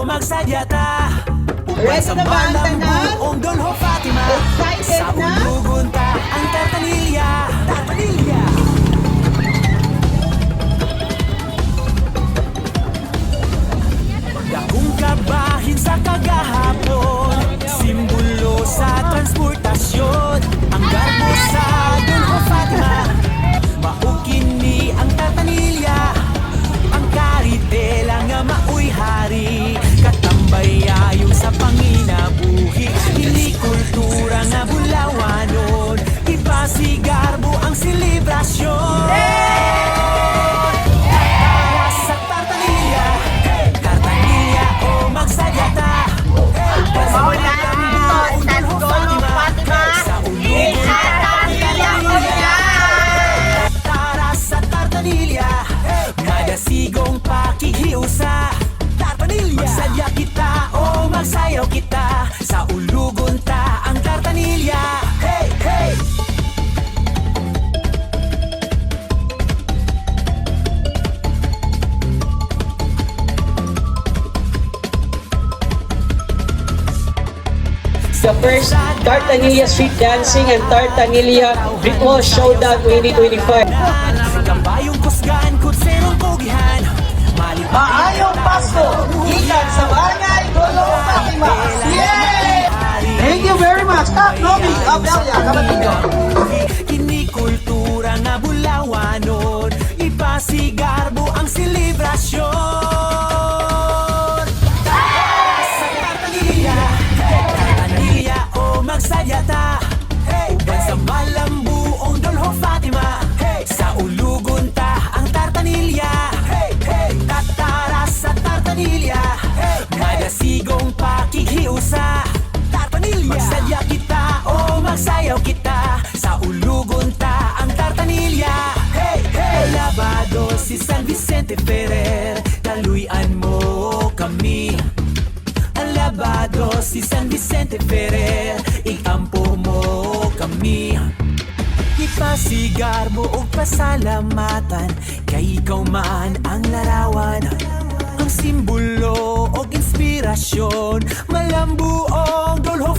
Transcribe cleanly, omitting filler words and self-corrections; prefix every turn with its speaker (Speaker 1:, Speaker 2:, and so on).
Speaker 1: magsadyata.
Speaker 2: Ready na ba ang tanan?
Speaker 1: Buong Dolho Fatima.
Speaker 2: Excited
Speaker 1: Sa
Speaker 2: na?
Speaker 1: ulugon ta ang tartanilya. Tartanilya. Dakong kabahin sa kagahapon, simbolo sa transportasyon. Ang garbo sa Dolho Fatima, maukini ang tartanilya. Ang karitela nga maoy hari, katambayayon sa panginabuhi. Dili kultura nga bulawanon, iba si garbo ang selebrasyon. Para sa tartanilya, tartanilya o magsadyata.
Speaker 2: Mauna sa Dolho Fatima.
Speaker 1: Sa ulugon
Speaker 2: Tartanilya.
Speaker 1: Tara sa tartanilya, madasigong pakihiusa. Tartanilya, magsadya kita o magsayaw kita. Sa ulugon ta ang tartanilya. Hey, hey!
Speaker 3: The first Tartanilla Street Dancing and Tartanilla Ritual Showdown 2025.
Speaker 1: Kambayong kusgan, kutserong pogihan.
Speaker 2: Maayong Pasko, ikan sa Barangay Dolho Fatima. Yay! Thank you very much, Kap Nomi Abelia, Kabatiga.
Speaker 1: Kini kultura nga bulawanon, iba si garbo ang selebrasyon. Sa tartanilya, tartanilya o magsadyata. Uban sa malambuong Dolho Fatima, sa ulugon ta ang tartanilya. Tatara sa tartanilya, madasigong pakikiusa. Tartanilya, magsadya kita o magsayaw kita. Sa ulugon ta ang tartanilya. Labado si San Vicente Ferrer, taluyan mo kami. Alabado si San Vicente Ferrer, iampo mo kami. Ipasigar mo og pasalamatan, kay ikaw man ang larawan. Ang simbolo og inspirasyon, malambuong Dolho